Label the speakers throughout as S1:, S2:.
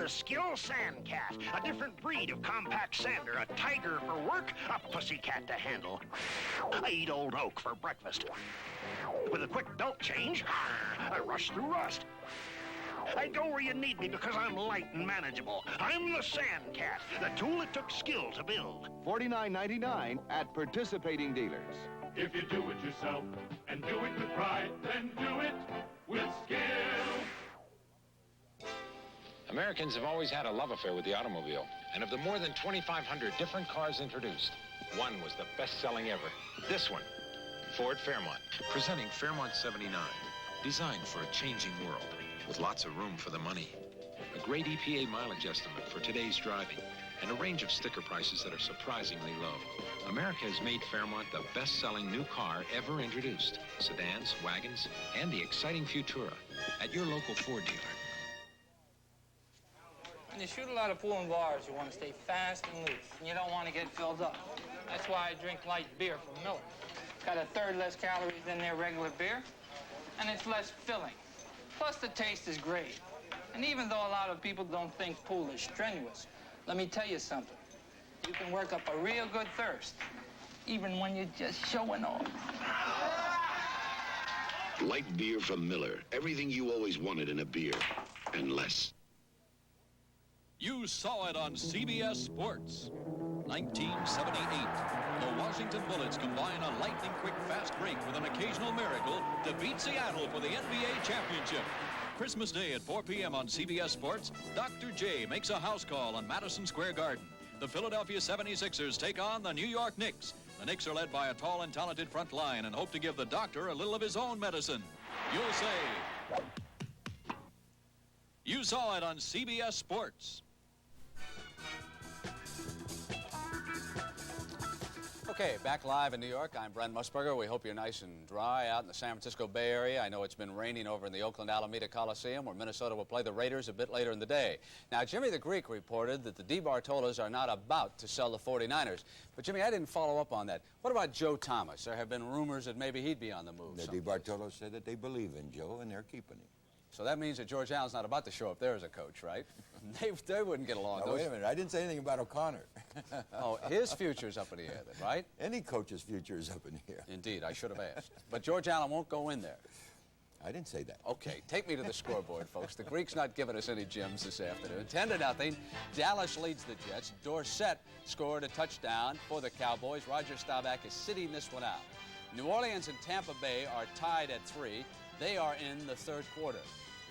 S1: Skill Sandcat, a different breed of compact sander, a tiger for work, a pussycat to handle. I eat old oak for breakfast. With a quick belt change, I rush through rust. I go where you need me because I'm light and manageable. I'm the Sandcat, the tool it took skill to build.
S2: $49.99 at participating dealers.
S3: If you do it yourself and do it with pride, then do it with skill.
S4: Americans have always had a love affair with the automobile. And of the more than 2,500 different cars introduced, one was the best-selling ever. This one, Ford Fairmont. Presenting Fairmont 79, designed for a changing world, with lots of room for the money. A great EPA mileage estimate for today's driving, and a range of sticker prices that are surprisingly low. America has made Fairmont the best-selling new car ever introduced. Sedans, wagons, and the exciting Futura at your local Ford dealer.
S5: When you shoot a lot of pool and bars, you want to stay fast and loose, and you don't want to get filled up. That's why I drink light beer from Miller. It's got a third less calories than their regular beer, and it's less filling. Plus, the taste is great. And even though a lot of people don't think pool is strenuous, let me tell you something. You can work up a real good thirst, even when you're just showing off.
S6: Light beer from Miller. Everything you always wanted in a beer, and less.
S7: You saw it on CBS Sports. 1978, the Washington Bullets combine a lightning-quick fast break with an occasional miracle to beat Seattle for the NBA championship. Christmas Day at 4 p.m. on CBS Sports, Dr. J makes a house call on Madison Square Garden. The Philadelphia 76ers take on the New York Knicks. The Knicks are led by a tall and talented front line and hope to give the doctor a little of his own medicine. You'll say, you saw it on CBS Sports.
S8: Okay, back live in New York. I'm Brent Musburger. We hope you're nice and dry out in the San Francisco Bay Area. I know it's been raining over in the Oakland Alameda Coliseum, where Minnesota will play the Raiders a bit later in the day. Now, Jimmy the Greek reported that the DeBartolos are not about to sell the 49ers. But, Jimmy, I didn't follow up on that. What about Joe Thomas? There have been rumors that maybe he'd be on the move.
S9: The DeBartolos said that they believe in Joe, and they're keeping him.
S8: So that means that George Allen's not about to show up there as a coach, right? They wouldn't get along.
S9: Now, wait a minute. I didn't say anything about O'Connor.
S8: Oh, his future's up in the air, then, right?
S9: Any coach's future is up in the air.
S8: Indeed, I should have asked. But George Allen won't go in there.
S9: I didn't say that.
S8: Okay, take me to the scoreboard, folks. The Greek's not giving us any gems this afternoon. 10-0. Dallas leads the Jets. Dorsett scored a touchdown for the Cowboys. Roger Staubach is sitting this one out. New Orleans and Tampa Bay are tied at 3. They are in the third quarter.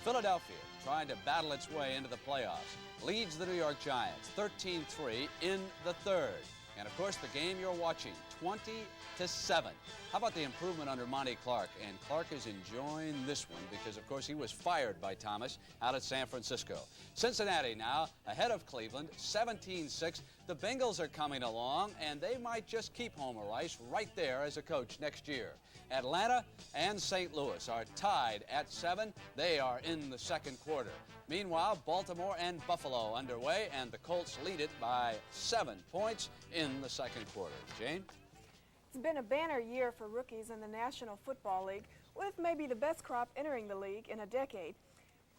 S8: Philadelphia, trying to battle its way into the playoffs, leads the New York Giants 13-3 in the third. And, of course, the game you're watching, 20-7. How about the improvement under Monty Clark? And Clark is enjoying this one because, of course, he was fired by Thomas out at San Francisco. Cincinnati now ahead of Cleveland, 17-6. The Bengals are coming along, and they might just keep Homer Rice right there as a coach next year. Atlanta and St. Louis are tied at 7. They are in the second quarter. Meanwhile, Baltimore and Buffalo underway, and the Colts lead it by 7 points in the second quarter. Jane?
S10: It's been a banner year for rookies in the National Football League, with maybe the best crop entering the league in a decade.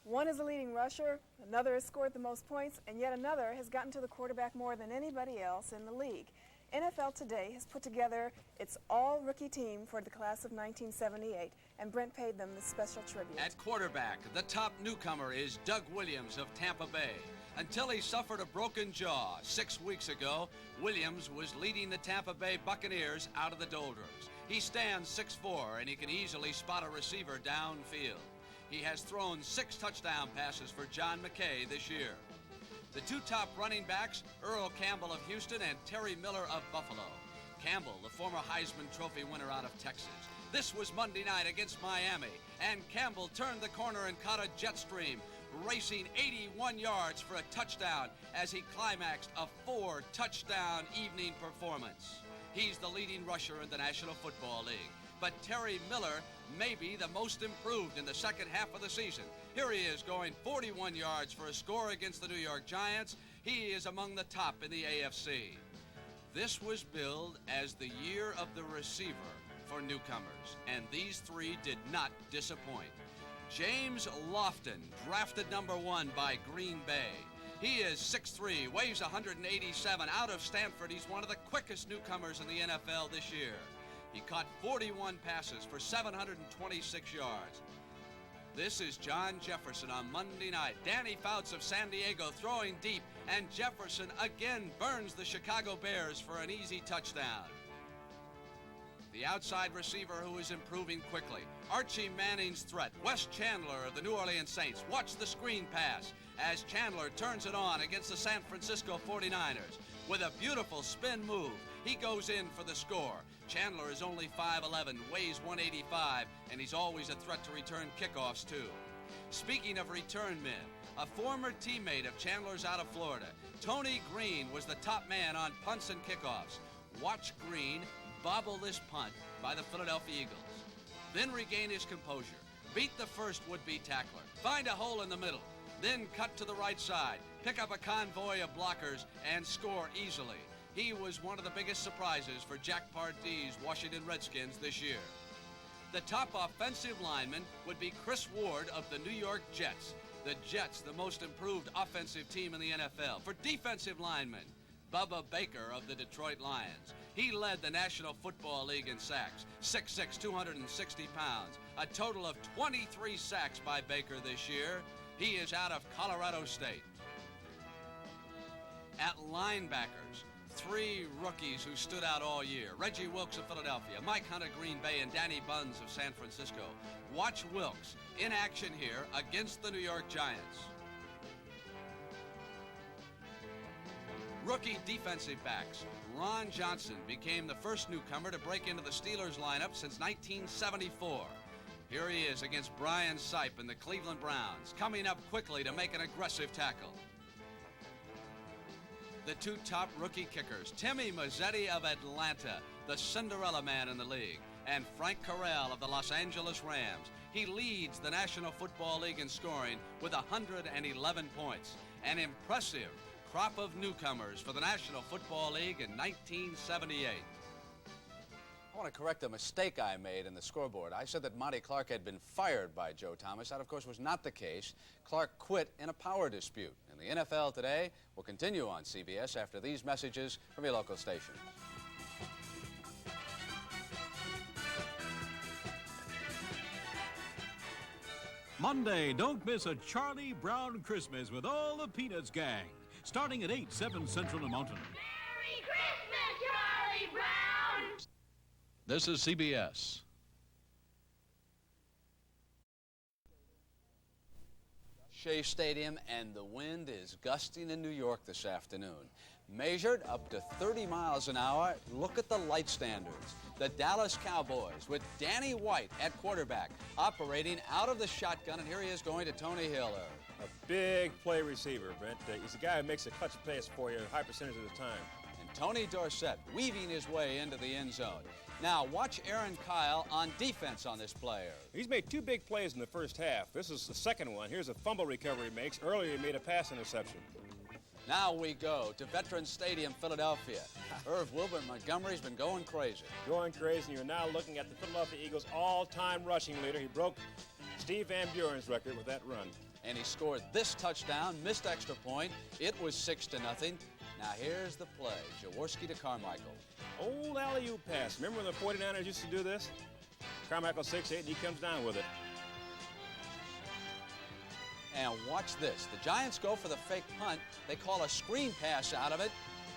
S10: One is a leading rusher, another has scored the most points, and yet another has gotten to the quarterback more than anybody else in the league. NFL Today has put together its all-rookie team for the class of 1978, and Brent paid them this special tribute.
S11: At quarterback, the top newcomer is Doug Williams of Tampa Bay. Until he suffered a broken jaw 6 weeks ago, Williams was leading the Tampa Bay Buccaneers out of the doldrums. He stands 6'4", and he can easily spot a receiver downfield. He has thrown 6 touchdown passes for John McKay this year. The two top running backs, Earl Campbell of Houston and Terry Miller of Buffalo. Campbell, the former Heisman Trophy winner out of Texas. This was Monday night against Miami, and Campbell turned the corner and caught a jet stream, racing 81 yards for a touchdown as he climaxed a 4-touchdown evening performance. He's the leading rusher in the National Football League. But Terry Miller may be the most improved in the second half of the season. Here he is going 41 yards for a score against the New York Giants. He is among the top in the AFC. This was billed as the year of the receiver for newcomers, and these three did not disappoint. James Lofton, drafted #1 by Green Bay. He is 6'3", weighs 187. Out of Stanford, he's one of the quickest newcomers in the NFL this year. He caught 41 passes for 726 yards. This is John Jefferson on Monday night. Danny Fouts of San Diego throwing deep, and Jefferson again burns the Chicago Bears for an easy touchdown. The outside receiver who is improving quickly. Archie Manning's threat. Wes Chandler of the New Orleans Saints. Watch the screen pass as Chandler turns it on against the San Francisco 49ers. With a beautiful spin move, he goes in for the score. Chandler is only 5'11", weighs 185, and he's always a threat to return kickoffs too. Speaking of return men, a former teammate of Chandler's out of Florida, Tony Green, was the top man on punts and kickoffs. Watch Green bobble this punt by the Philadelphia Eagles. Then regain his composure, beat the first would-be tackler, find a hole in the middle, then cut to the right side, pick up a convoy of blockers, and score easily. He was one of the biggest surprises for Jack Pardee's Washington Redskins this year. The top offensive lineman would be Chris Ward of the New York Jets. The Jets, the most improved offensive team in the NFL. For defensive linemen, Bubba Baker of the Detroit Lions. He led the National Football League in sacks, 6'6", 260 pounds. A total of 23 sacks by Baker this year. He is out of Colorado State. At linebackers, 3 rookies who stood out all year. Reggie Wilkes of Philadelphia, Mike Hunt of Green Bay, and Danny Buns of San Francisco. Watch Wilkes in action here against the New York Giants. Rookie defensive backs. Ron Johnson became the first newcomer to break into the Steelers lineup since 1974. Here he is against Brian Sipe and the Cleveland Browns, coming up quickly to make an aggressive tackle. The 2 top rookie kickers, Timmy Mazzetti of Atlanta, the Cinderella man in the league, and Frank Carell of the Los Angeles Rams. He leads the National Football League in scoring with 111 points. An impressive crop of newcomers for the National Football League in 1978.
S8: I want to correct a mistake I made in the scoreboard. I said that Monty Clark had been fired by Joe Thomas. That, of course, was not the case. Clark quit in a power dispute. And the NFL Today will continue on CBS after these messages from your local station.
S12: Monday, don't miss a Charlie Brown Christmas with all the Peanuts gang. Starting at 8, 7 Central and Mountain.
S13: Merry Christmas, Charlie Brown!
S7: This is CBS.
S8: Shea Stadium, and the wind is gusting in New York this afternoon. Measured up to 30 miles an hour. Look at the light standards. The Dallas Cowboys with Danny White at quarterback, operating out of the shotgun, and here he is going to Tony Hiller.
S14: A big play receiver, Brent. He's the guy who makes a clutch pass for you a high percentage of the time.
S8: And Tony Dorsett weaving his way into the end zone. Now watch Aaron Kyle on defense on this player.
S14: He's made 2 big plays in the first half. This is the second one. Here's a fumble recovery he makes. Earlier he made a pass interception.
S8: Now we go to Veterans Stadium, Philadelphia. Irv Wilbert Montgomery's been going crazy.
S14: Going crazy, and you're now looking at the Philadelphia Eagles' all-time rushing leader. He broke Steve Van Buren's record with that run.
S8: And he scored this touchdown, missed extra point. It was 6-0. Now here's the play. Jaworski to Carmichael.
S14: Old alley-oop pass. Remember when the 49ers used to do this? Carmichael 6'8", and he comes down with it.
S8: And watch this. The Giants go for the fake punt. They call a screen pass out of it.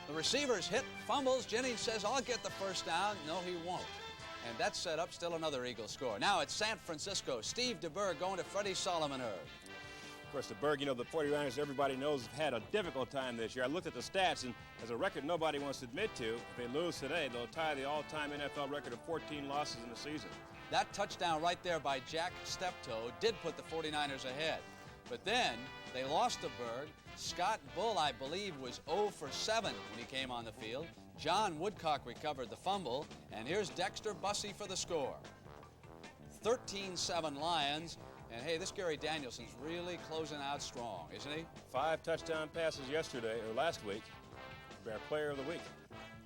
S8: The receiver's hit, fumbles. Jennings says, I'll get the first down. No, he won't. And that set up still another Eagles score. Now it's San Francisco. Steve DeBerg going to Freddie Solomon.
S14: Of course, DeBerg, you know, the 49ers, everybody knows, have had a difficult time this year. I looked at the stats, and as a record nobody wants to admit to, if they lose today, they'll tie the all-time NFL record of 14 losses in the season.
S8: That touchdown right there by Jack Steptoe did put the 49ers ahead. But then they lost to Berg. Scott Bull, I believe, was 0 for 7 when he came on the field. John Woodcock recovered the fumble. And here's Dexter Bussey for the score. 13-7 Lions. And, hey, this Gary Danielson's really closing out strong, isn't he?
S14: 5 touchdown passes yesterday, or last week. Our player of the week.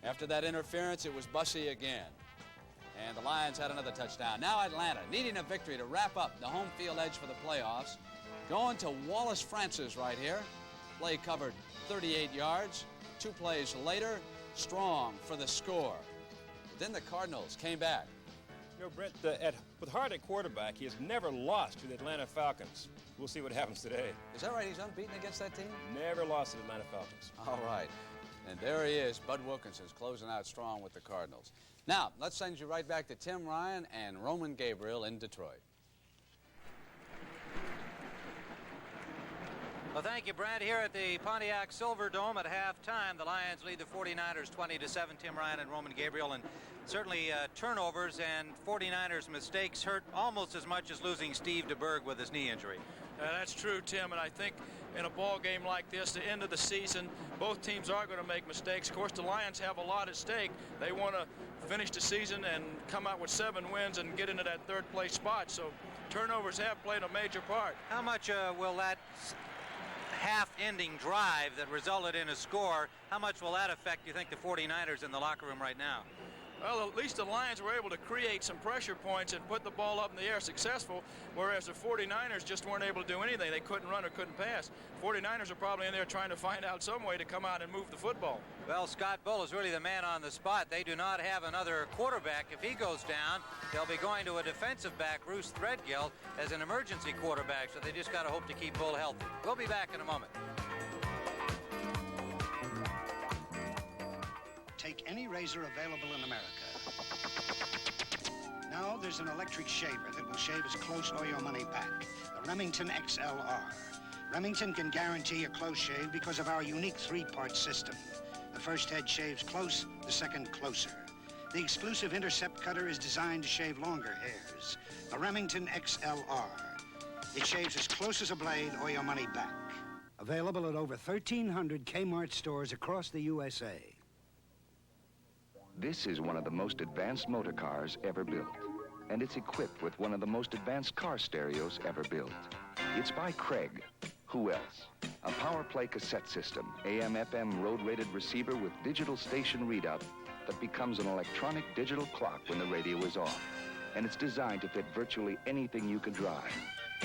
S8: After that interference, it was Bussey again. And the Lions had another touchdown. Now Atlanta needing a victory to wrap up the home field edge for the playoffs. Going to Wallace Francis right here. play covered 38 yards. 2 plays later, Strong for the score. But then the Cardinals came back.
S14: You know, Brett, with Hart at quarterback, he has never lost to the Atlanta Falcons. We'll see what happens today.
S8: Is that right? He's unbeaten against that team?
S14: Never lost to the Atlanta Falcons.
S8: All right. And there he is, Bud Wilkinson's closing out strong with the Cardinals. Now, let's send you right back to Tim Ryan and Roman Gabriel in Detroit.
S15: Well, thank you, Brent. Here at the Pontiac Silverdome at halftime, the Lions lead the 49ers 20-7. Tim Ryan and Roman Gabriel, and certainly turnovers and 49ers mistakes hurt almost as much as losing Steve DeBerg with his knee injury.
S16: That's true, Tim, and I think in a ball game like this, the end of the season, both teams are going to make mistakes. Of course, the Lions have a lot at stake. They want to finish the season and come out with 7 wins and get into that third-place spot, so turnovers have played a major part.
S15: How much will that half-ending drive that resulted in a score, how much will that affect, you think, the 49ers in the locker room right now?
S16: Well, at least the Lions were able to create some pressure points and put the ball up in the air successful, whereas the 49ers just weren't able to do anything. They couldn't run or couldn't pass. 49ers are probably in there trying to find out some way to come out and move the football.
S15: Well, Scott Bull is really the man on the spot. They do not have another quarterback. If he goes down, they'll be going to a defensive back, Bruce Threadgill, as an emergency quarterback, so they just got to hope to keep Bull healthy. We'll be back in a moment.
S1: Take any razor available in America. Now there's an electric shaver that will shave as close or your money back. The Remington XLR. Remington can guarantee a close shave because of our unique 3-part system. The first head shaves close, the second closer. The exclusive Intercept cutter is designed to shave longer hairs. The Remington XLR. It shaves as close as a blade or your money back. Available at over 1,300 Kmart stores across the USA.
S2: This is one of the most advanced motor cars ever built, and it's equipped with one of the most advanced car stereos ever built. It's by Craig. Who else? A power play cassette system, AM/FM road-rated receiver with digital station readout that becomes an electronic digital clock when the radio is off. And it's designed to fit virtually anything you can drive.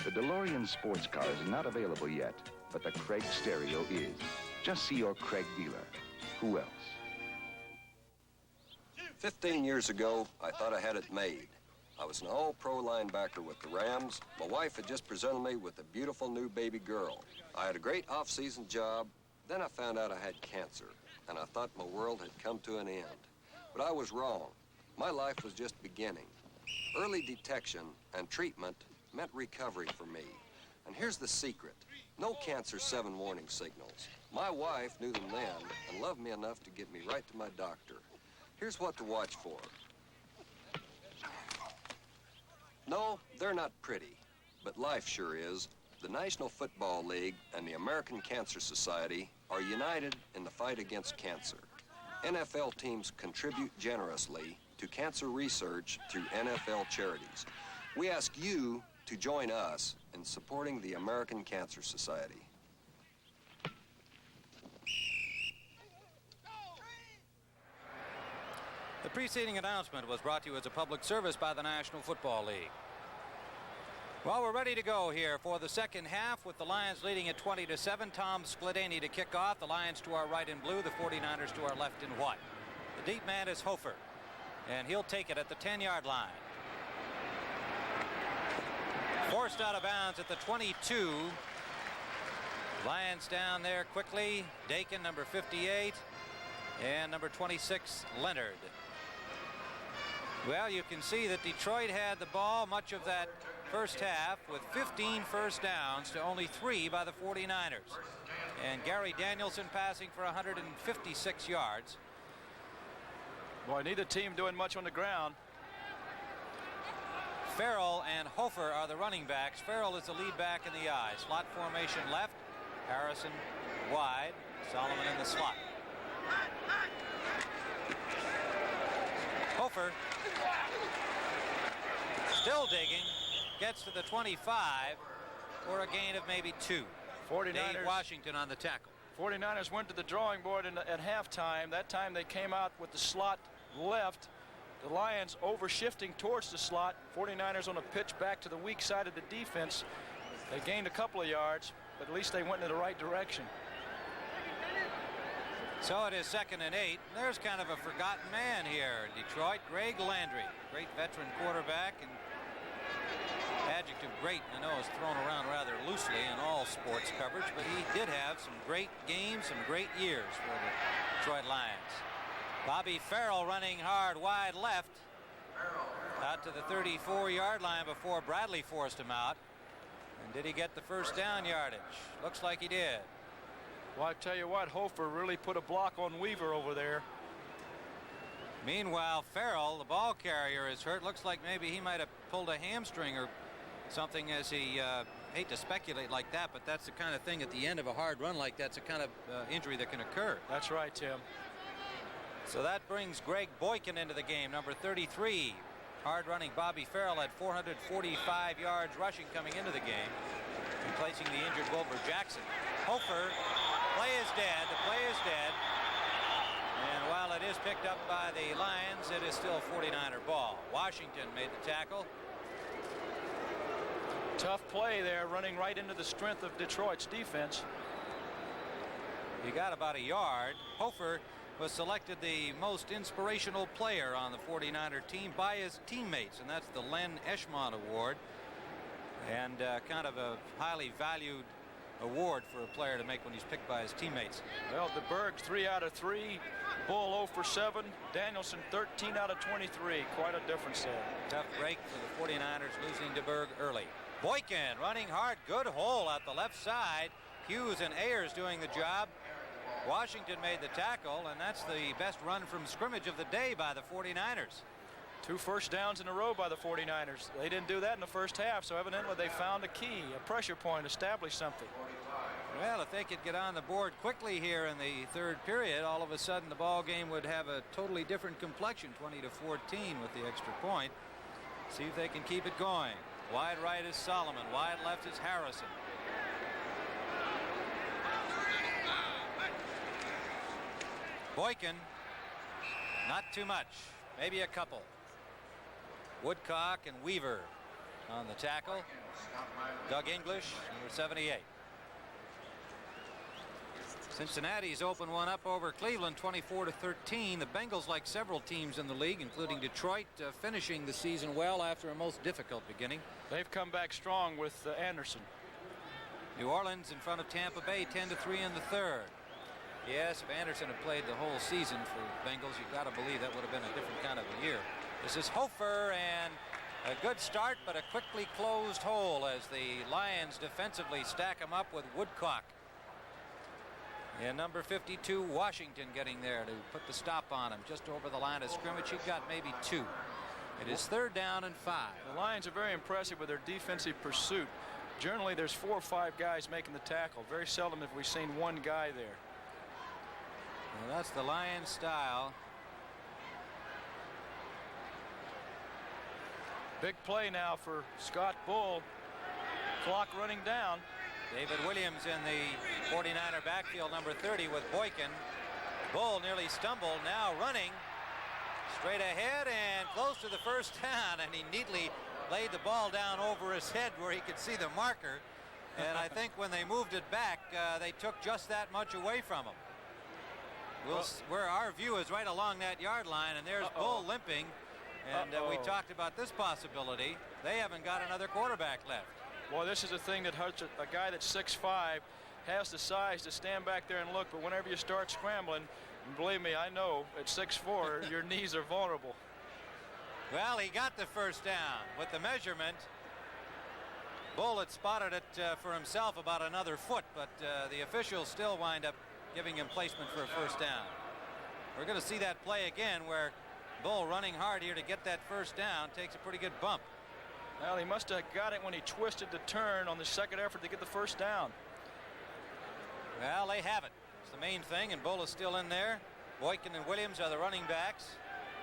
S2: The DeLorean sports car is not available yet, but the Craig stereo is. Just see your Craig dealer. Who else?
S17: 15 years ago, I thought I had it made. I was an all-pro linebacker with the Rams. My wife had just presented me with a beautiful new baby girl. I had a great off-season job. Then I found out I had cancer, and I thought my world had come to an end. But I was wrong. My life was just beginning. Early detection and treatment meant recovery for me. And here's the secret. No cancer 7 warning signals. My wife knew them then and loved me enough to get me right to my doctor. Here's what to watch for. No, they're not pretty, but life sure is. The National Football League and the American Cancer Society are united in the fight against cancer. NFL teams contribute generously to cancer research through NFL charities. We ask you to join us in supporting the American Cancer Society.
S15: The preceding announcement was brought to you as a public service by the National Football League. Well, we're ready to go here for the second half with the Lions leading at 20-7. Tom Skladany to kick off. The Lions to our right in blue, the 49ers to our left in white. The deep man is Hofer, and he'll take it at the 10-yard line. Forced out of bounds at the 22. Lions down there quickly. Dakin, number 58, and number 26, Leonard. Well, you can see that Detroit had the ball much of that first half with 15 first downs to only 3 by the 49ers. And Gary Danielson passing for 156 yards.
S16: Boy, neither team doing much on the ground.
S15: Farrell and Hofer are the running backs. Farrell is the lead back in the I. Slot formation left. Harrison wide. Solomon in the slot. Hofer still digging, gets to the 25 for a gain of maybe 2.
S16: 49ers.
S15: Dave Washington on the tackle.
S16: 49ers went to the drawing board at halftime. That time they came out with the slot left. The Lions overshifting towards the slot. 49ers on a pitch back to the weak side of the defense. They gained a couple of yards, but at least they went in the right direction.
S15: So it is 2nd and 8. And there's kind of a forgotten man here in Detroit, Greg Landry, great veteran quarterback. And adjective great, I know, is thrown around rather loosely in all sports coverage, but he did have some great games, some great years for the Detroit Lions. Bobby Farrell running hard wide left out to the 34-yard line before Bradley forced him out. And did he get the first down yardage? Looks like he did.
S16: Well, I tell you what, Hofer really put a block on Weaver over there.
S15: Meanwhile, Farrell, the ball carrier, is hurt. Looks like maybe he might have pulled a hamstring or something, as he hate to speculate like that, but that's the kind of thing at the end of a hard run like that's the kind of injury that can occur.
S16: That's right, Tim.
S15: So that brings Greg Boykin into the game, number 33. Hard running Bobby Farrell had 445 yards rushing coming into the game, replacing the injured Wilbur Jackson. Hofer, play is dead. The play is dead. And while it is picked up by the Lions, it is still 49er ball. Washington made the tackle.
S16: Tough play there, running right into the strength of Detroit's defense.
S15: He got about a yard. Hofer was selected the most inspirational player on the 49er team by his teammates, and that's the Len Eschmont Award, and kind of a highly valued award for a player to make when he's picked by his teammates.
S16: Well, DeBerg 3 out of 3, Bull 0 for 7, Danielson 13 out of 23. Quite a difference there.
S15: Tough break for the 49ers, losing DeBerg early. Boykin running hard, good hole out the left side. Hughes and Ayers doing the job. Washington made the tackle, and that's the best run from scrimmage of the day by the 49ers.
S16: 2 first downs in a row by the 49ers. They didn't do that in the first half, so evidently they found a key, a pressure point, established something.
S15: Well, if they could get on the board quickly here in the third period, all of a sudden the ball game would have a totally different complexion, 20-14 with the extra point. See if they can keep it going. Wide right is Solomon. Wide left is Harrison. Boykin, not too much, maybe a couple. Woodcock and Weaver on the tackle. Doug English, number 78. Cincinnati's open one up over Cleveland, 24-13. The Bengals, like several teams in the league, including Detroit, finishing the season well after a most difficult beginning.
S16: They've come back strong with Anderson.
S15: New Orleans in front of Tampa Bay, 10-3 in the third. Yes, if Anderson had played the whole season for Bengals, you've got to believe that would have been a different kind of a year. This is Hofer, and a good start, but a quickly closed hole as the Lions defensively stack him up with Woodcock. And number 52, Washington, getting there to put the stop on him just over the line of scrimmage. He got maybe 2. It is 3rd down and 5.
S16: The Lions are very impressive with their defensive pursuit. Generally, there's 4 or 5 guys making the tackle. Very seldom have we seen one guy there.
S15: Well, that's the Lions style.
S16: Big play now for Scott Bull. Clock running down.
S15: David Williams in the 49er backfield, number 30, with Boykin. Bull nearly stumbled, now running straight ahead and close to the first down, and he neatly laid the ball down over his head where he could see the marker. And I think when they moved it back, they took just that much away from him. Where our view is right along that yard line, and there's Bull limping. And we talked about this possibility. They haven't got another quarterback left.
S16: Well, this is a thing that hurts a guy that's 6'5", has the size to stand back there and look, but whenever you start scrambling, and believe me, I know at 6'4", your knees are vulnerable.
S15: Well, he got the first down with the measurement. Bull had spotted it for himself about another foot, but the officials still wind up giving him placement for a first down. We're going to see that play again where Bull, running hard here to get that first down, takes a pretty good bump.
S16: Well, he must have got it when he twisted the turn on the second effort to get the first down.
S15: Well, they have it. It's the main thing, and Bull is still in there. Boykin and Williams are the running backs.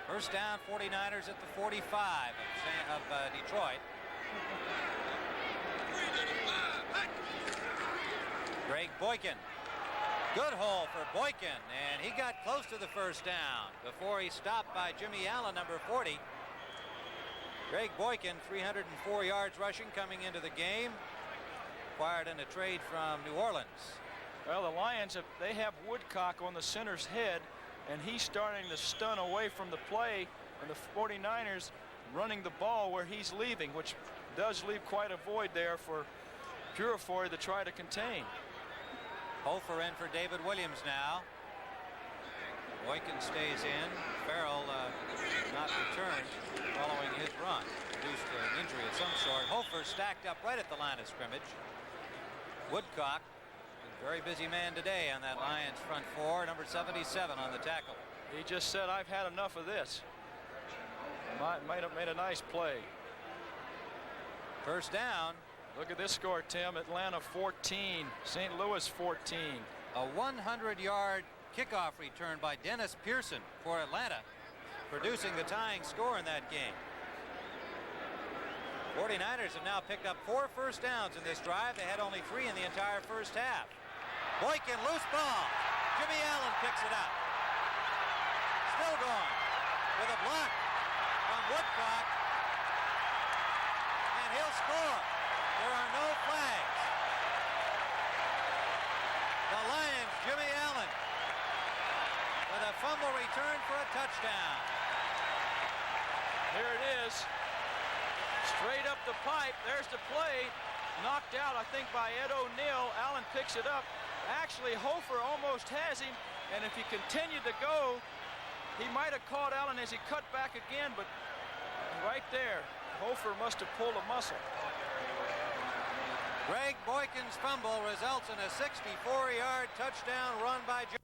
S15: First down, 49ers at the 45 of Detroit. Greg Boykin. Good hole for Boykin, and he got close to the first down before he stopped by Jimmy Allen, number 40. Greg Boykin, 304 yards rushing coming into the game. Acquired in a trade from New Orleans.
S16: Well, the Lions, they have Woodcock on the center's head, and he's starting to stun away from the play, and the 49ers running the ball where he's leaving, which does leave quite a void there for Purifoy to try to contain.
S15: Hofer in for David Williams now. Boykin stays in. Farrell not returned following his run. Produced an injury of some sort. Hofer stacked up right at the line of scrimmage. Woodcock, a very busy man today on that Lions front four, number 77 on the tackle.
S16: He just said, I've had enough of this. Might have made a nice play.
S15: First down.
S16: Look at this score, Tim. Atlanta 14, St. Louis 14.
S15: A 100-yard kickoff return by Dennis Pearson for Atlanta, producing the tying score in that game. 49ers have now picked up 4 first downs in this drive. They had only 3 in the entire first half. Boykin, loose ball. Jimmy Allen picks it up. Still going with a block from Woodcock, and he'll score. There are no flags. The Lions, Jimmy Allen, with a fumble return for a touchdown.
S16: Here it is. Straight up the pipe. There's the play. Knocked out, I think, by Ed O'Neill. Allen picks it up. Actually, Hofer almost has him, and if he continued to go, he might have caught Allen as he cut back again, but right there, Hofer must have pulled a muscle.
S15: Greg Boykin's fumble results in a 64-yard touchdown run by Joe.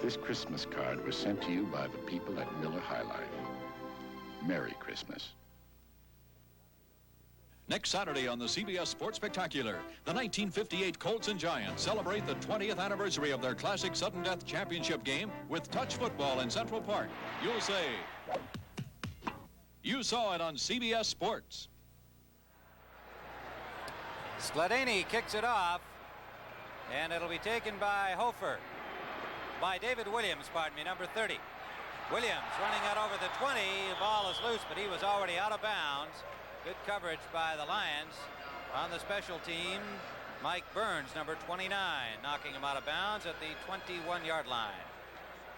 S18: This Christmas card was sent to you by the people at Miller High Life. Merry Christmas.
S7: Next Saturday on the CBS Sports Spectacular, the 1958 Colts and Giants celebrate the 20th anniversary of their classic sudden death championship game with touch football in Central Park. You'll say, you saw it on CBS Sports.
S15: Skladany kicks it off, and it'll be taken by David Williams, number 30. Williams running out over the 20. The ball is loose, but he was already out of bounds. Good coverage by the Lions. On the special team, Mike Burns, number 29, knocking him out of bounds at the 21-yard line.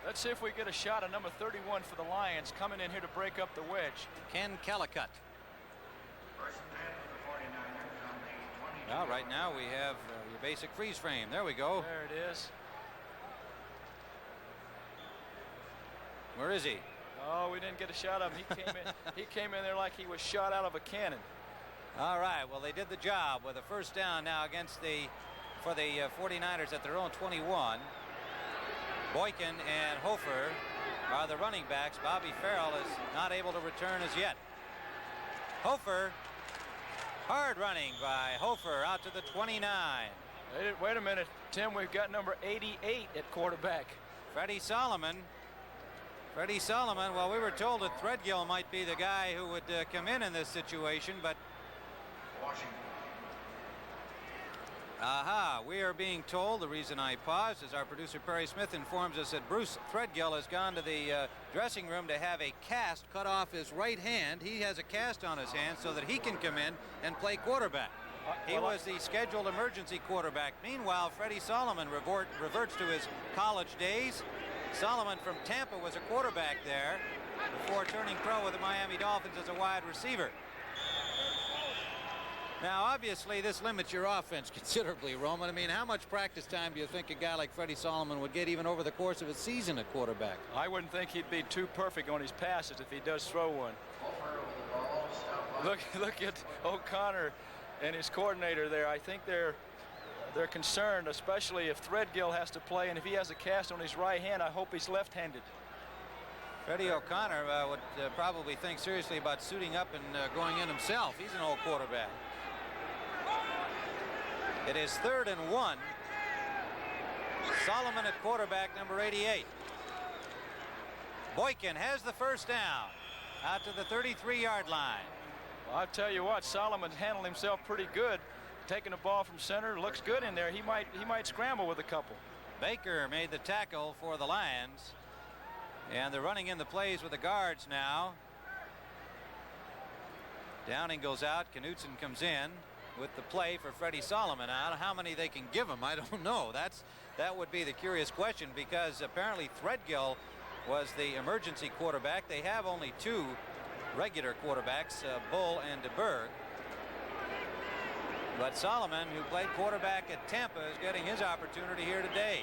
S16: Let's see if we get a shot at number 31 for the Lions coming in here to break up the wedge.
S15: Ken Kellicut. Well, right now we have your basic freeze frame. There we go.
S16: There it is.
S15: Where is he?
S16: Oh, we didn't get a shot of him. He came in there like he was shot out of a cannon.
S15: All right. Well, they did the job with a first down now for the 49ers at their own 21. Boykin and Hofer are the running backs. Bobby Farrell is not able to return as yet. Hofer, hard running by Hofer out to the 29.
S16: Wait a minute, Tim. We've got number 88 at quarterback.
S15: Freddie Solomon. Well, we were told that Threadgill might be the guy who would come in this situation, but we are being told, the reason I paused is our producer Perry Smith informs us that Bruce Threadgill has gone to the dressing room to have a cast cut off his right hand. He has a cast on his hand so that he can come in and play quarterback. He was the scheduled emergency quarterback. Meanwhile, Freddie Solomon reverts to his college days. Solomon from Tampa was a quarterback there before turning pro with the Miami Dolphins as a wide receiver. Now, obviously, this limits your offense considerably, Roman. I mean, how much practice time do you think a guy like Freddie Solomon would get even over the course of a season at quarterback?
S16: I wouldn't think he'd be too perfect on his passes if he does throw one. Look at O'Connor and his coordinator there. I think they're concerned, especially if Threadgill has to play, and if he has a cast on his right hand, I hope he's left-handed.
S15: Freddie O'Connor would probably think seriously about suiting up and going in himself. He's an old quarterback. It is 3rd and 1. Solomon at quarterback, number 88. Boykin has the first down out to the 33-yard line.
S16: Well, I'll tell you what, Solomon's handled himself pretty good. Taking the ball from center, looks good in there. He might scramble with a couple.
S15: Baker made the tackle for the Lions. And they're running in the plays with the guards now. Downing goes out. Knutson comes in with the play for Freddie Solomon. Now, how many they can give him, I don't know. That would be the curious question, because apparently Threadgill was the emergency quarterback. They have only 2 regular quarterbacks, Bull and DeBerg. But Solomon, who played quarterback at Tampa, is getting his opportunity here today.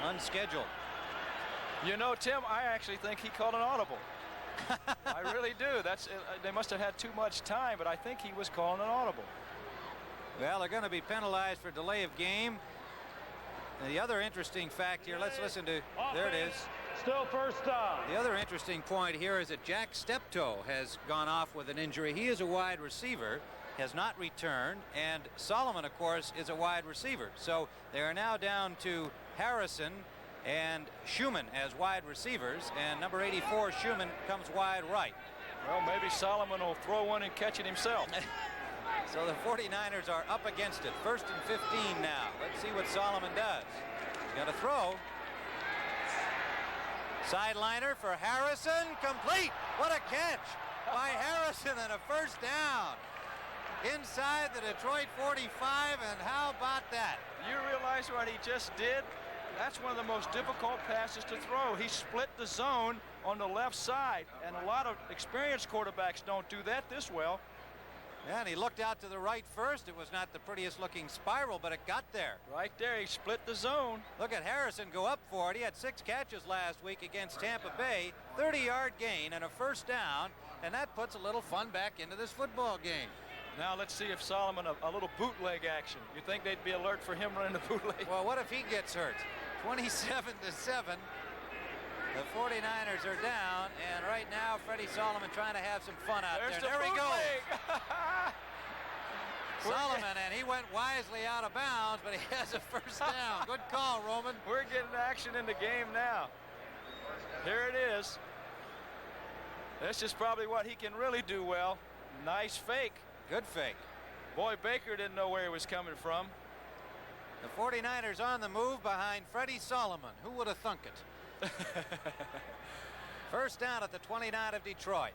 S15: Unscheduled.
S16: You know, Tim, I actually think he called an audible. I really do. They must have had too much time, but I think he was calling an audible.
S15: Well, they're going to be penalized for delay of game. And the other interesting fact here, let's listen to, there it is.
S19: Still first down.
S15: The other interesting point here is that Jack Steptoe has gone off with an injury. He is a wide receiver, has not returned, and Solomon, of course, is a wide receiver. So they are now down to Harrison and Schumann as wide receivers, and number 84, Schumann, comes wide right.
S16: Well, maybe Solomon will throw one and catch it himself.
S15: So the 49ers are up against it. 1st and 15 now. Let's see what Solomon does. He's going to throw. Sideliner for Harrison. Complete. What a catch by Harrison, and a first down inside the Detroit 45. And how about that?
S16: You realize what he just did? That's one of the most difficult passes to throw. He split the zone on the left side, and a lot of experienced quarterbacks don't do that this well.
S15: Yeah, and he looked out to the right first. It was not the prettiest looking spiral, but it got there.
S16: Right there, he split the zone.
S15: Look at Harrison go up for it. He had 6 catches last week against Tampa Bay, 30-yard gain and a first down, and that puts a little fun back into this football game.
S16: Now let's see if Solomon, a little bootleg action. You think they'd be alert for him running the bootleg?
S15: Well, what if he gets hurt? 27-7. The 49ers are down, and right now Freddie Solomon trying to have some fun out there. There he goes. Solomon, and he went wisely out of bounds, but he has a first down. Good call, Roman.
S16: We're getting action in the game now. Here it is. This is probably what he can really do well. Nice fake.
S15: Good fake.
S16: Boy, Baker didn't know where he was coming from.
S15: The 49ers on the move behind Freddie Solomon. Who would have thunk it? First down at the 29 of Detroit.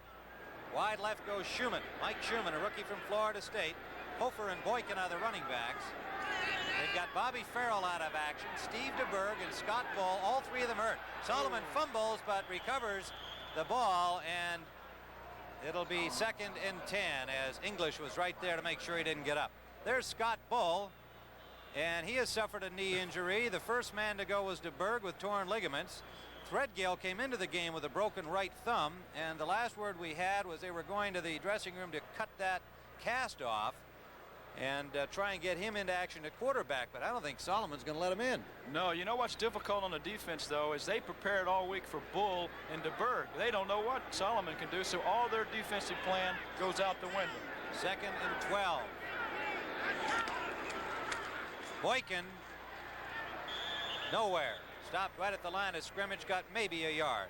S15: Wide left goes Schumann. Mike Schumann, a rookie from Florida State. Hofer and Boykin are the running backs. They've got Bobby Farrell out of action, Steve DeBerg and Scott Bull. All 3 of them hurt. Solomon fumbles but recovers the ball, and it'll be 2nd and 10 as English was right there to make sure he didn't get up. There's Scott Bull, and he has suffered a knee injury. The first man to go was DeBerg with torn ligaments. Threadgill came into the game with a broken right thumb, and the last word we had was they were going to the dressing room to cut that cast off and try and get him into action at quarterback, but I don't think Solomon's going to let him in.
S16: No, you know what's difficult on the defense, though, is they prepared all week for Bull and DeBerg. They don't know what Solomon can do, so all their defensive plan goes out the window.
S15: 2nd and 12. Boykin, nowhere. Stopped right at the line of scrimmage, got maybe a yard.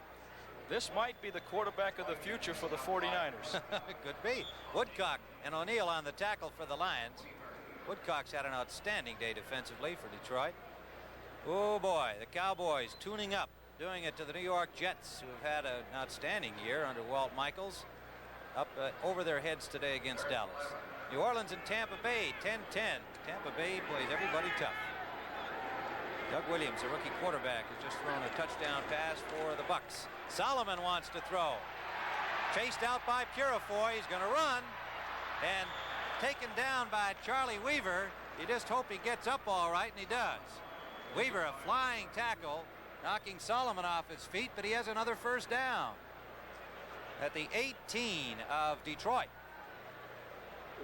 S16: This might be the quarterback of the future for the 49ers.
S15: It could be. Woodcock and O'Neal on the tackle for the Lions. Woodcock's had an outstanding day defensively for Detroit. Oh boy, the Cowboys tuning up, doing it to the New York Jets, who have had an outstanding year under Walt Michaels. Up over their heads today against Dallas. New Orleans and Tampa Bay, 10-10. Tampa Bay plays everybody tough. Doug Williams, a rookie quarterback, has just thrown a touchdown pass for the Bucks. Solomon wants to throw. Chased out by Purifoy. He's going to run. And taken down by Charlie Weaver. You just hope he gets up all right, and he does. Weaver, a flying tackle, knocking Solomon off his feet, but he has another first down at the 18 of Detroit.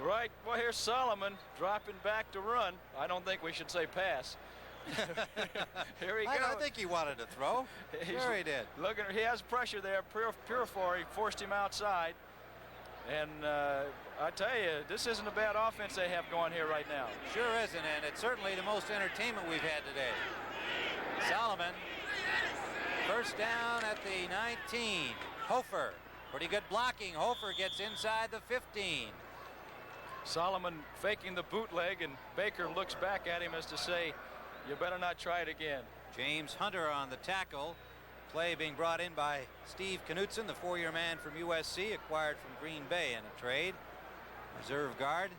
S16: Right, well, here's Solomon dropping back to run. I don't think we should say pass. Here he goes.
S15: I think he wanted to throw. Sure he did.
S16: Look at, he has pressure there. Purifoy forced him outside. And I tell you, this isn't a bad offense they have going here right now.
S15: Sure isn't, and it's certainly the most entertainment we've had today. Solomon, first down at the 19. Hofer, pretty good blocking. Hofer gets inside the 15.
S16: Solomon faking the bootleg, and Baker looks back at him as to say, you better not try it again.
S15: James Hunter on the tackle. Play being brought in by Steve Knutson, the four-year man from USC, acquired from Green Bay in a trade. Reserve guard.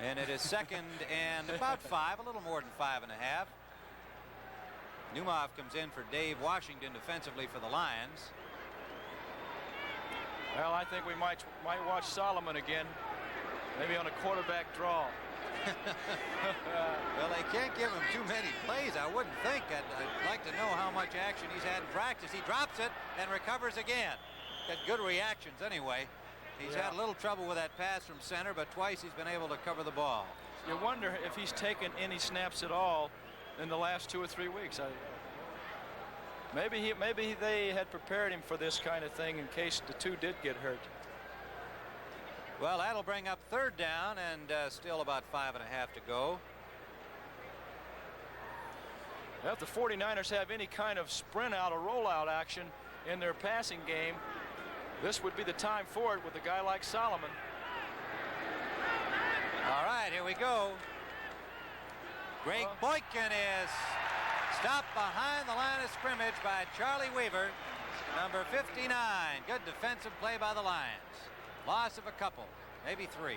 S15: And it is second and about 5, a little more than 5.5. Newmouth comes in for Dave Washington defensively for the Lions.
S16: Well, I think we might watch Solomon again, maybe on a quarterback draw.
S15: Well, they can't give him too many plays, I wouldn't think. I'd like to know how much action he's had in practice. He drops it and recovers again. Got good reactions anyway. He's had a little trouble with that pass from center, but twice he's been able to cover the ball.
S16: You wonder if he's taken any snaps at all in the last 2 or 3 weeks. Maybe they had prepared him for this kind of thing in case the two did get hurt.
S15: Well, that'll bring up third down, and still about 5.5 to go.
S16: Well, if the 49ers have any kind of sprint out or rollout action in their passing game, this would be the time for it with a guy like Solomon.
S15: All right, here we go. Greg Boykin is stopped behind the line of scrimmage by Charlie Weaver, number 59. Good defensive play by the Lions. Loss of a couple, maybe 3.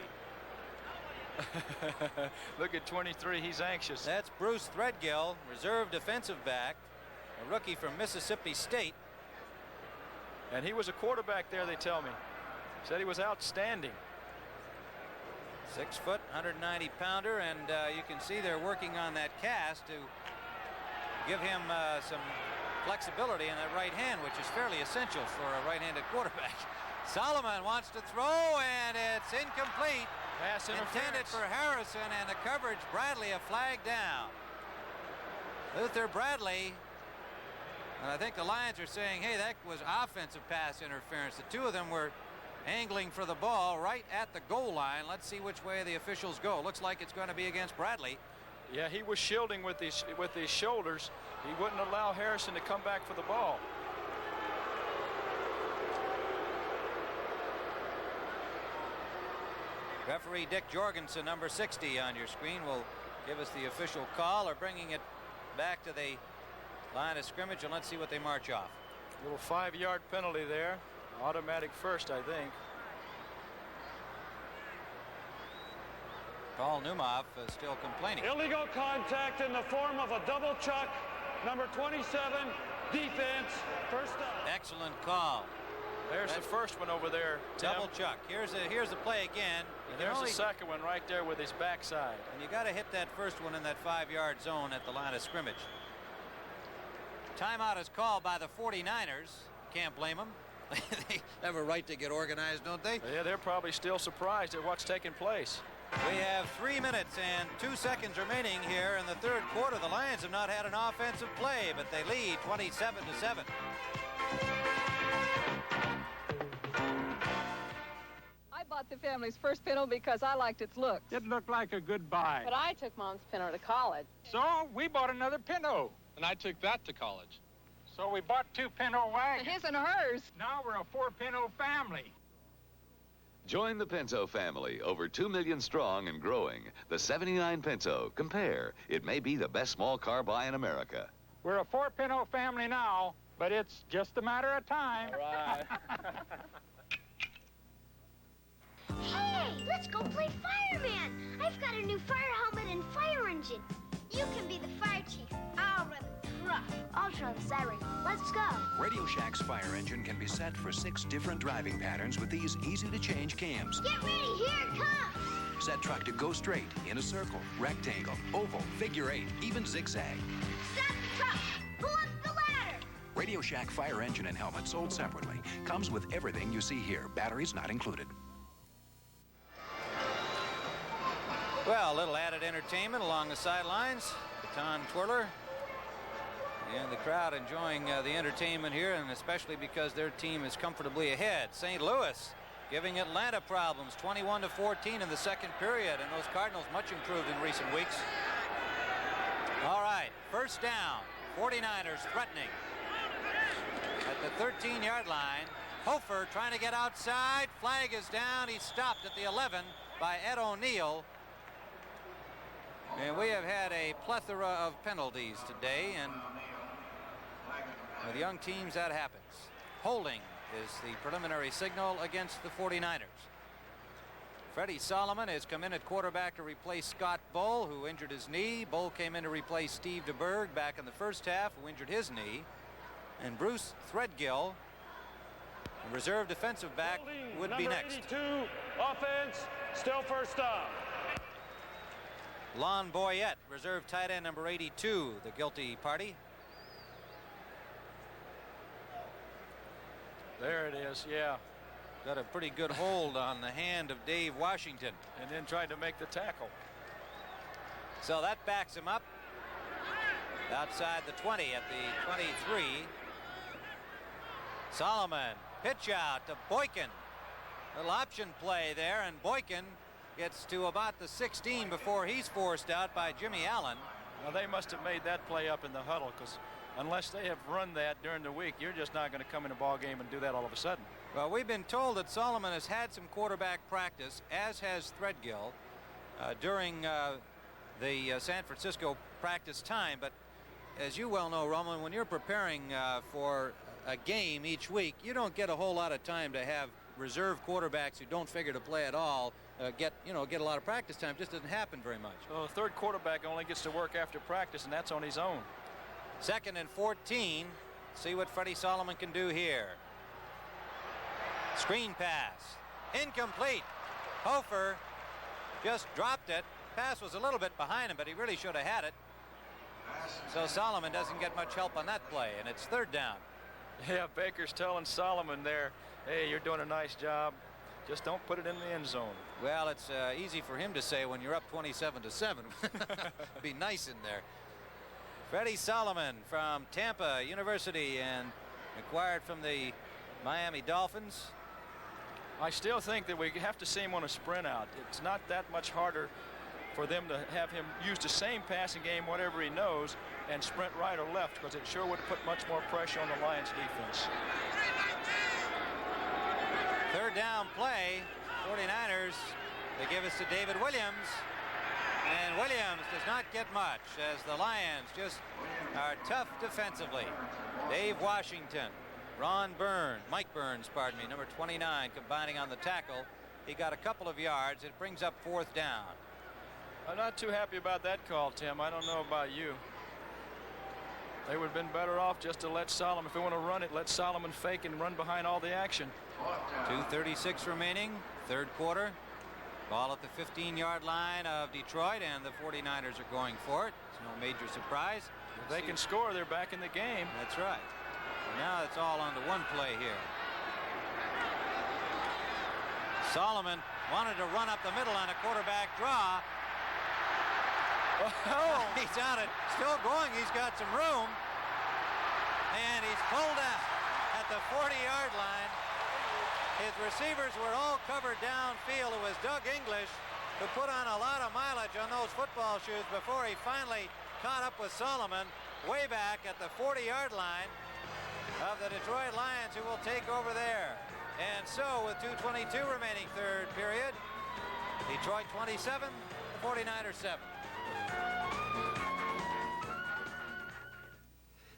S16: Look at 23, he's anxious.
S15: That's Bruce Threadgill, reserve defensive back, a rookie from Mississippi State.
S16: And he was a quarterback there, they tell me. Said he was outstanding.
S15: 6 foot, 190 pounder, and you can see they're working on that cast to give him some flexibility in that right hand, which is fairly essential for a right-handed quarterback. Solomon wants to throw, and it's incomplete.
S16: Pass
S15: intended for Harrison, and the coverage, Bradley, a flag down. Luther Bradley, and I think the Lions are saying, hey, that was offensive pass interference. The two of them were angling for the ball right at the goal line. Let's see which way the officials go. Looks like it's going to be against Bradley.
S16: Yeah, he was shielding with his shoulders. He wouldn't allow Harrison to come back for the ball.
S15: Referee Dick Jorgensen, number 60 on your screen, will give us the official call, or bringing it back to the line of scrimmage, and let's see what they march off.
S16: A little 5-yard penalty there. Automatic first, I think.
S15: Paul Newmouth is still complaining.
S19: Illegal contact in the form of a double chuck. Number 27, defense, first down.
S15: Excellent call.
S16: There's the first one over there, Tim.
S15: Double chuck. Here's the play again.
S16: And there's the second one right there with his backside.
S15: And you got to hit that first one in that 5-yard zone at the line of scrimmage. Timeout is called by the 49ers. Can't blame them. They have a right to get organized, don't they?
S16: Yeah, they're probably still surprised at what's taking place.
S15: We have 3 minutes and 2 seconds remaining here in the third quarter. The Lions have not had an offensive play, but they lead 27-7.
S20: I bought the family's first pinto because I liked its looks.
S21: It looked like a good buy.
S20: But I took Mom's pinto to college.
S21: So we bought another pinto.
S22: And I took that to college.
S21: So we bought 2 pinto wagons.
S20: His and hers.
S21: Now we're a 4 pinto family.
S23: Join the Pinto family, over 2 million strong and growing. The 79 Pinto. Compare. It may be the best small car buy in America.
S21: We're a 4 pinto family now, but it's just a matter of time.
S16: All right.
S13: Hey, let's go play fireman. I've got a new fire helmet and fire engine. You can be the fire chief. I'll run the truck. I'll run the siren. Let's go.
S3: Radio Shack's fire engine can be set for 6 different driving patterns with these easy-to-change cams.
S13: Get ready, here it comes.
S3: Set truck to go straight, in a circle, rectangle, oval, figure 8, even zigzag.
S13: Stop the truck. Pull up the ladder.
S3: Radio Shack fire engine and helmet sold separately. Comes with everything you see here. Batteries not included.
S15: Well, a little added entertainment along the sidelines. Baton twirler. And the crowd enjoying the entertainment here, and especially because their team is comfortably ahead. St. Louis giving Atlanta problems, 21-14 in the second period, and those Cardinals much improved in recent weeks. All right, first down. 49ers threatening. At the 13-yard line, Hofer trying to get outside. Flag is down. He's stopped at the 11 by Ed O'Neill. And we have had a plethora of penalties today, and with young teams that happens. Holding is the preliminary signal against the 49ers. Freddie Solomon has come in at quarterback to replace Scott Bull, who injured his knee. Bull came in to replace Steve DeBerg back in the first half, who injured his knee. And Bruce Threadgill, the reserve defensive back, would be next.
S19: 82, offense, still first down.
S15: Lon Boyette, reserve tight end number 82, the guilty party.
S16: There it is, yeah.
S15: Got a pretty good hold on the hand of Dave Washington.
S16: And then tried to make the tackle.
S15: So that backs him up outside the 20 at the 23. Solomon, pitch out to Boykin. Little option play there, and Boykin gets to about the 16 before he's forced out by Jimmy Allen.
S16: Well, they must have made that play up in the huddle, because unless they have run that during the week, you're just not going to come in a ball game and do that all of a sudden.
S15: Well, we've been told that Solomon has had some quarterback practice, as has Threadgill, during the San Francisco practice time. But as you well know, Roman, when you're preparing for a game each week, you don't get a whole lot of time to have reserve quarterbacks who don't figure to play at all get a lot of practice time. Just doesn't happen very much.
S16: Well, the third quarterback only gets to work after practice, and that's on his own.
S15: 2nd and 14. See what Freddie Solomon can do here. Screen pass. Incomplete. Hofer just dropped it. Pass was a little bit behind him, but he really should have had it. So Solomon doesn't get much help on that play, and it's 3rd down.
S16: Yeah, Baker's telling Solomon there, hey, you're doing a nice job. Just don't put it in the end zone.
S15: Well, it's easy for him to say when you're up 27-7. Be nice in there. Freddie Solomon from Tampa University and acquired from the Miami Dolphins.
S16: I still think that we have to see him on a sprint out. It's not that much harder for them to have him use the same passing game, whatever he knows, and sprint right or left, because it sure would put much more pressure on the Lions defense.
S15: 3rd down play. 49ers, they give us to David Williams. And Williams does not get much as the Lions just are tough defensively. Dave Washington, Mike Burns, pardon me, number 29, combining on the tackle. He got a couple of yards. It brings up 4th down.
S16: I'm not too happy about that call, Tim. I don't know about you. They would have been better off just to let Solomon, if they want to run it, let Solomon fake and run behind all the action.
S15: 2:36 remaining, 3rd quarter. Ball at the 15-yard line of Detroit, and the 49ers are going for it. It's no major surprise.
S16: If they can score, they're back in the game.
S15: That's right. And now it's all on to one play here. Solomon wanted to run up the middle on a quarterback draw. Oh, he's on it. Still going. He's got some room. And he's pulled out at the 40-yard line. His receivers were all covered downfield. It was Doug English who put on a lot of mileage on those football shoes before he finally caught up with Solomon way back at the 40-yard line of the Detroit Lions, who will take over there. And so with 2:22 remaining 3rd period, Detroit 27, the 49ers 7.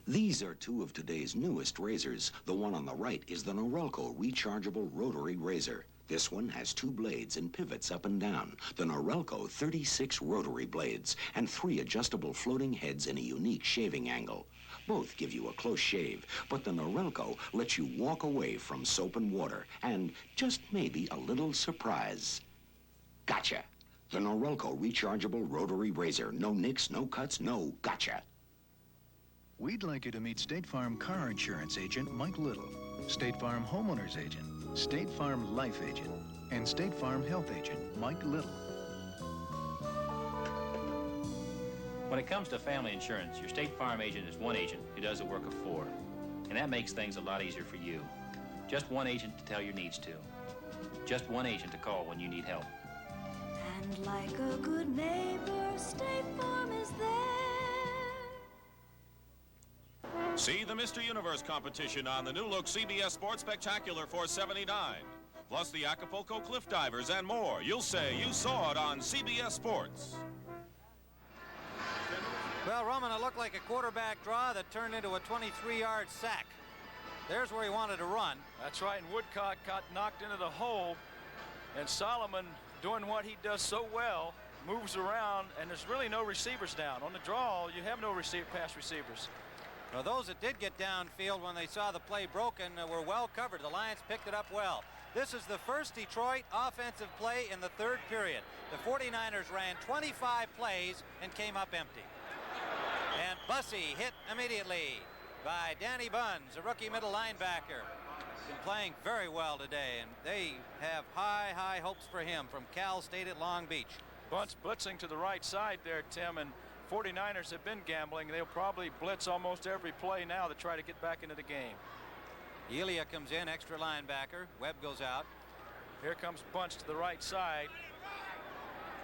S6: These are 2 of today's newest razors. The one on the right is the Norelco rechargeable rotary razor.
S4: This one has 2 blades and pivots up and down. The Norelco 36 rotary blades and 3 adjustable floating heads in a unique shaving angle. Both give you a close shave, but the Norelco lets you walk away from soap and water and just maybe a little surprise. Gotcha! The Norelco rechargeable rotary razor. No nicks, no cuts, no gotcha.
S5: We'd like you to meet State Farm car insurance agent Mike Little, State Farm homeowners agent, State Farm life agent, and State Farm health agent Mike Little.
S9: When it comes to family insurance, your State Farm agent is one agent who does the work of 4. And that makes things a lot easier for you. Just one agent to tell your needs to. Just one agent to call when you need help.
S24: And like a good neighbor, State Farm is there.
S12: See the Mr. Universe competition on the new-look CBS Sports Spectacular 479. Plus the Acapulco Cliff Divers and more. You'll say you saw it on CBS Sports.
S15: Well, Roman, it looked like a quarterback draw that turned into a 23-yard sack. There's where he wanted to run.
S16: That's right, and Woodcock got knocked into the hole, and Solomon, doing what he does so well, moves around, and there's really no receivers down. On the draw, you have no pass receivers.
S15: Well, those that did get downfield when they saw the play broken were well covered. The Lions picked it up well. This is the first Detroit offensive play in the 3rd period. The 49ers ran 25 plays and came up empty. And Bussey hit immediately by Danny Buns, a rookie middle linebacker. Been playing very well today, and they have high hopes for him from Cal State at Long Beach.
S16: Bunch blitzing to the right side there, Tim, and 49ers have been gambling. They'll probably blitz almost every play now to try to get back into the game.
S15: Elia comes in, extra linebacker. Webb goes out.
S16: Here comes Bunch to the right side.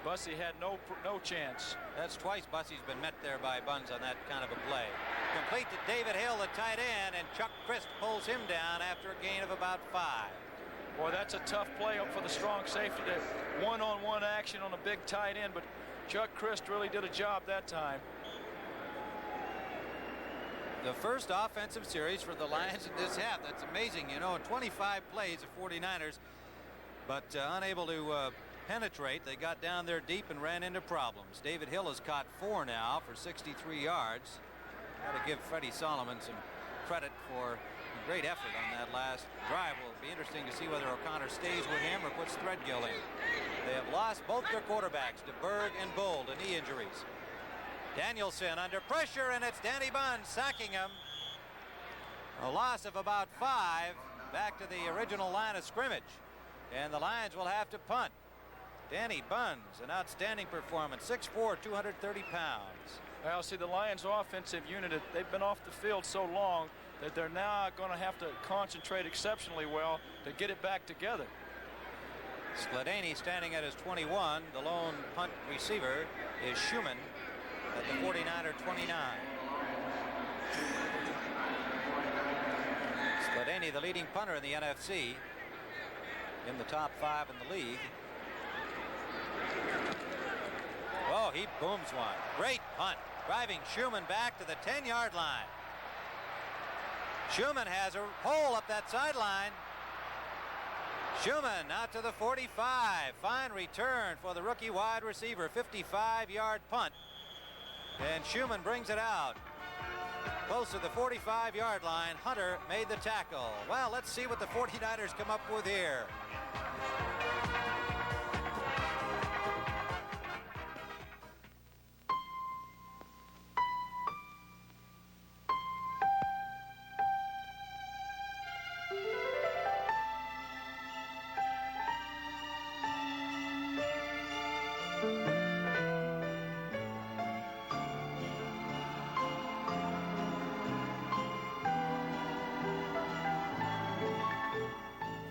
S16: Bussey had no chance.
S15: That's twice Bussey's been met there by Buns on that kind of a play. Complete to David Hill, the tight end, and Chuck Christ pulls him down after a gain of about 5.
S16: Boy, that's a tough play up for the strong safety. To one-on-one action on a big tight end, but Chuck Christ really did a job that time.
S15: The first offensive series for the Lions in this half. That's amazing. You know, 25 plays of 49ers, but unable to penetrate. They got down there deep and ran into problems. David Hill has caught 4 now for 63 yards. Got to give Freddie Solomon some credit for a great effort on that last drive. Will be interesting to see whether O'Connor stays with him or puts Threadgill in. They have lost both their quarterbacks to Berg and Bull to knee injuries. Danielson under pressure, and it's Danny Buns sacking him. A loss of about 5 back to the original line of scrimmage. And the Lions will have to punt. Danny Buns, an outstanding performance, 6'4", 230 pounds.
S16: Well, see, the Lions offensive unit, they've been off the field so long that they're now going to have to concentrate exceptionally well to get it back together.
S15: Skladany standing at his 21. The lone punt receiver is Schumann at the 49er 29. Skladany, the leading punter in the NFC, in the top 5 in the league. Oh, he booms one. Great punt. Driving Schumann back to the 10-yard line. Schumann has a hole up that sideline. Schumann out to the 45. Fine return for the rookie wide receiver. 55-yard punt. And Schumann brings it out. Close to the 45-yard line. Hunter made the tackle. Well, let's see what the 49ers come up with here.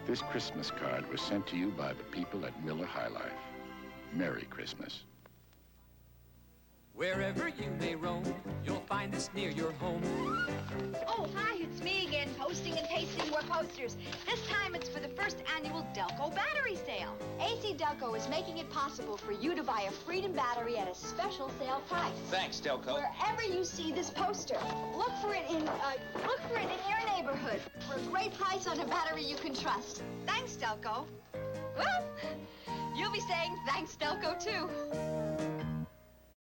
S18: This Christmas card was sent to you by the people at Miller High Life. Merry Christmas.
S25: Wherever you may roam, you'll find this near your home.
S26: Oh, hi, it's me again, posting and pasting more posters. This time it's for the first annual Delco battery sale. AC Delco is making it possible for you to buy a Freedom battery at a special sale price.
S27: Thanks, Delco.
S26: Wherever you see this poster, look for it in your neighborhood for a great price on a battery you can trust. Thanks, Delco. Well, you'll be saying thanks, Delco, too.